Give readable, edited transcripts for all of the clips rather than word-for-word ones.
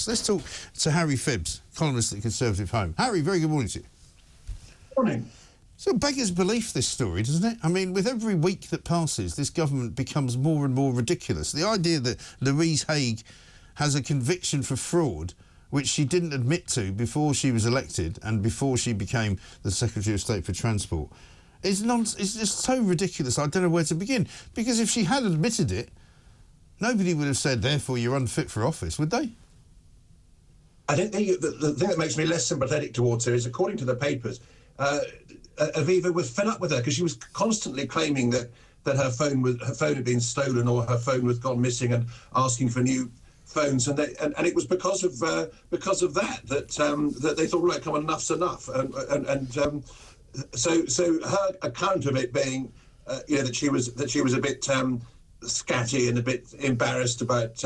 Let's talk to Harry Phibbs, columnist at the Conservative Home. Harry, very good morning to you. Morning. So it beggars belief, this story, doesn't it? I mean, with every week that passes, this government becomes more and more ridiculous. The idea that Louise Haigh has a conviction for fraud, which she didn't admit to before she was elected and before she became the Secretary of State for Transport, is just so ridiculous. I don't know where to begin. Because if she had admitted it, nobody would have said, therefore, you're unfit for office, would they? I think the thing that makes me less sympathetic towards her is, according to the papers, Aviva was fed up with her because she was constantly claiming that her phone had been stolen or her phone was gone missing and asking for new phones, and it was because of that they thought, right, come on, enough's enough, so her account of it being, that she was a bit scatty and a bit embarrassed about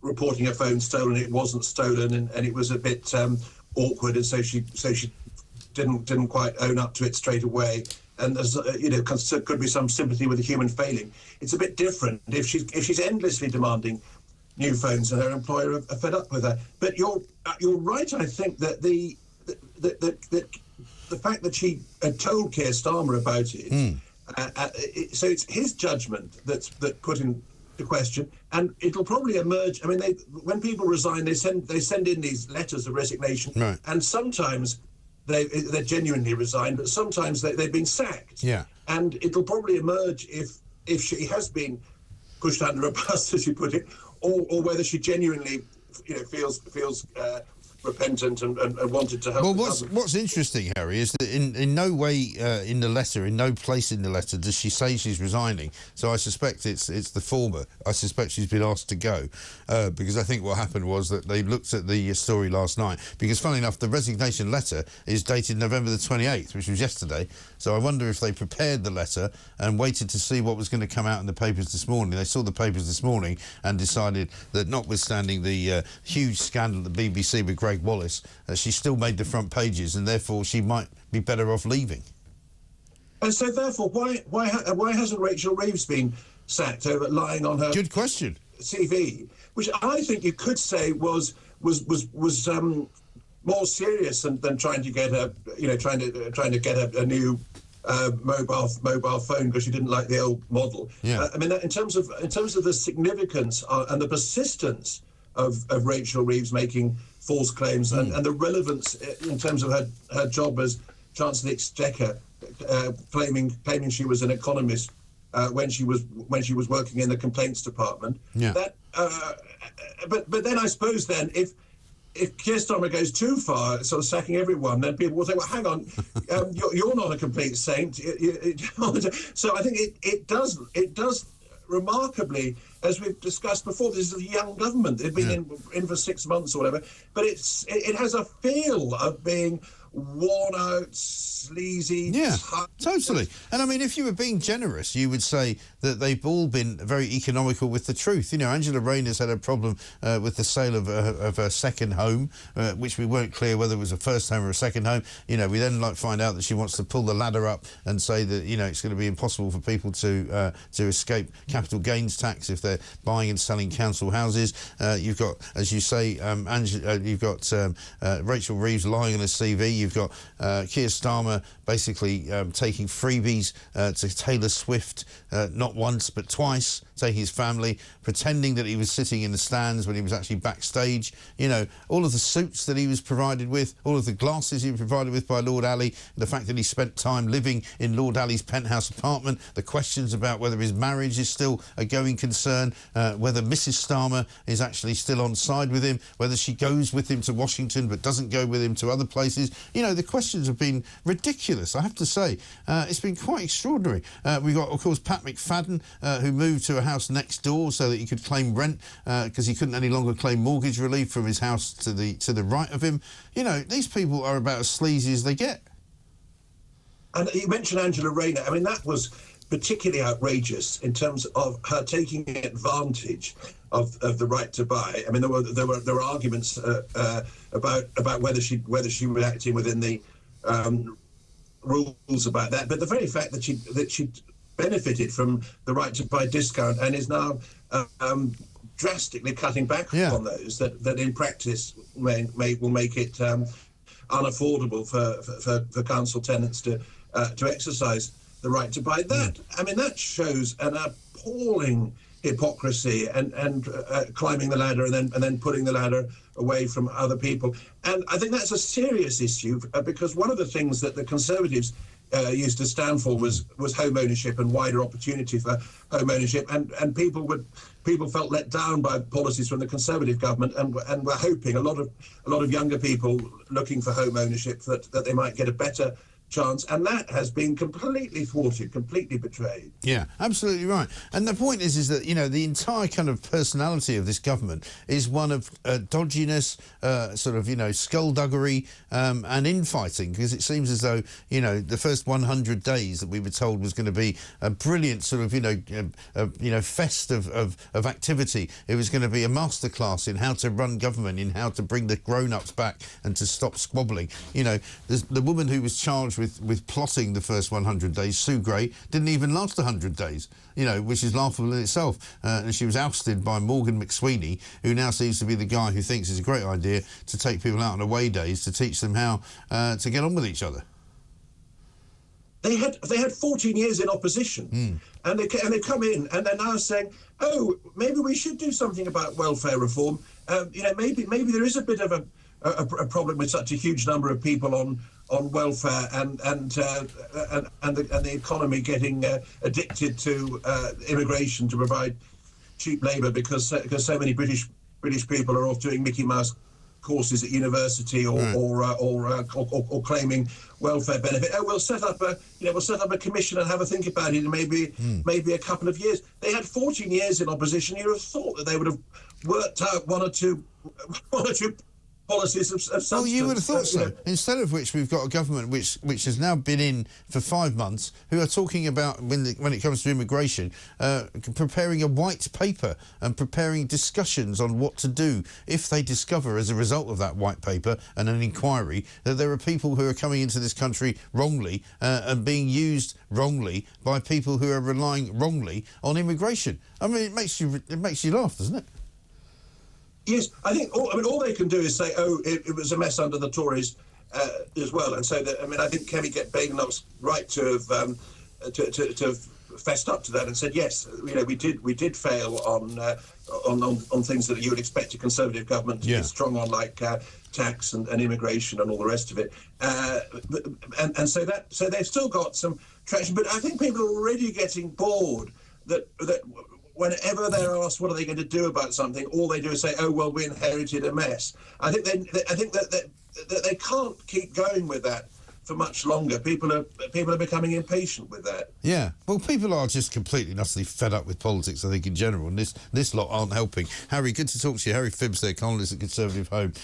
reporting her phone stolen. It wasn't stolen, and it was a bit awkward, and so she didn't quite own up to it straight away. And there's, could be some sympathy with the human failing. It's a bit different if she's endlessly demanding new phones and her employer are fed up with her. But you're right. I think that the fact that she had told Keir Starmer about it, so it's his judgment that put in the question, and it'll probably emerge. I mean, when people resign, they send in these letters of resignation, right. And sometimes they're genuinely resigned, but sometimes they've been sacked. Yeah. And it'll probably emerge if she has been pushed under a bus, as you put it, or whether she genuinely, feels repentant and wanted to help. Well, what's interesting, Harry, is that in no way in the letter, in no place in the letter, does she say she's resigning. So I suspect it's the former. I suspect she's been asked to go because I think what happened was that they looked at the story last night. Because, funnily enough, the resignation letter is dated November the 28th, which was yesterday. So I wonder if they prepared the letter and waited to see what was going to come out in the papers this morning. They saw the papers this morning and decided that, notwithstanding the huge scandal at the BBC with Greg Wallace, she still made the front pages, and therefore she might be better off leaving. And so, therefore, why hasn't Rachel Reeves been sacked over lying on her? Good question. CV, which I think you could say was more serious than trying to get her, trying to get a new mobile phone because she didn't like the old model. Yeah. I mean, in terms of the significance and the persistence of Rachel Reeves making false claims and the relevance in terms of her job as Chancellor of the Exchequer, claiming she was an economist when she was working in the complaints department. Yeah. But then I suppose then if Keir Starmer goes too far, sort of sacking everyone, then people will say, well, hang on, you're not a complete saint. So I think it does remarkably, as we've discussed before, this is a young government. They've been in for 6 months or whatever, but it has a feel of being worn out, sleazy. Yeah, totally. And I mean, if you were being generous, you would say that they've all been very economical with the truth. Angela Rayner's had a problem with the sale of her second home, which we weren't clear whether it was a first home or a second home. We then find out that she wants to pull the ladder up and say that it's going to be impossible for people to escape capital gains tax if they're buying and selling council houses. You've got, as you say, you've got Rachel Reeves lying on her CV. You've got Keir Starmer basically taking freebies to Taylor Swift, not once but twice, taking his family, pretending that he was sitting in the stands when he was actually backstage. All of the suits that he was provided with, all of the glasses he was provided with by Lord Ali, the fact that he spent time living in Lord Ali's penthouse apartment, the questions about whether his marriage is still a going concern, whether Mrs Starmer is actually still on side with him, whether she goes with him to Washington but doesn't go with him to other places. The questions have been ridiculous, I have to say. It's been quite extraordinary. We've got, of course, Pat McFadden, who moved to a house next door so that he could claim rent because he couldn't any longer claim mortgage relief from his house to the right of him. These people are about as sleazy as they get. And you mentioned Angela Rayner. I mean, that was particularly outrageous in terms of her taking advantage of the right to buy. I mean, there were arguments about whether she was acting within the rules about that. But the very fact that she benefited from the right to buy discount and is now drastically cutting back Yeah. on those that in practice will make it unaffordable for council tenants to exercise the right to buy. That I mean, that shows an appalling hypocrisy and climbing the ladder and then putting the ladder away from other people. And I think that's a serious issue because one of the things that the Conservatives used to stand for was home ownership and wider opportunity for home ownership, and people felt let down by policies from the Conservative government and were hoping a lot of younger people looking for home ownership that they might get a better chance, and that has been completely thwarted, completely betrayed. Yeah, absolutely right. And the point is that, you know, the entire kind of personality of this government is one of dodginess, sort of, you know, skullduggery and infighting, because it seems as though, you know, the first 100 days that we were told was going to be a brilliant sort of, you know, fest of activity. It was going to be a masterclass in how to run government, in how to bring the grown-ups back and to stop squabbling. You know, the woman who was charged with plotting the first 100 days, Sue Gray, didn't even last 100 days, you know, which is laughable in itself. And she was ousted by Morgan McSweeney, who now seems to be the guy who thinks it's a great idea to take people out on away days to teach them how to get on with each other. They had 14 years in opposition, and they come in and they're now saying, oh, maybe we should do something about welfare reform. You know, maybe there is a bit of a problem with such a huge number of people on welfare and the economy getting addicted to immigration to provide cheap labour because so many British people are off doing Mickey Mouse courses at university or claiming welfare benefit. Oh, we'll set up a commission and have a think about it in maybe a couple of years. They had 14 years in opposition. You'd have thought that they would have worked out one or two policies of substance. Well, you would have thought so. Instead of which, we've got a government which has now been in for 5 months, who are talking about, when it comes to immigration, preparing a white paper and preparing discussions on what to do if they discover, as a result of that white paper and an inquiry, that there are people who are coming into this country wrongly and being used wrongly by people who are relying wrongly on immigration. I mean, it makes you laugh, doesn't it? Yes, I think all they can do is say, oh, it was a mess under the Tories as well, and so that, I mean, I think Kemi Badenoch's right to have fessed up to that and said, yes, you know, we did fail on things that you would expect a Conservative government to be strong on, like tax and immigration and all the rest of it, and so they've still got some traction, but I think people are already getting bored that whenever they're asked what are they going to do about something, all they do is say, "Oh well, we inherited a mess." I think that they can't keep going with that for much longer. People are becoming impatient with that. Yeah, well, people are just completely and utterly fed up with politics, I think, in general, and this lot aren't helping. Harry, good to talk to you. Harry Phibbs there, columnist at Conservative Home.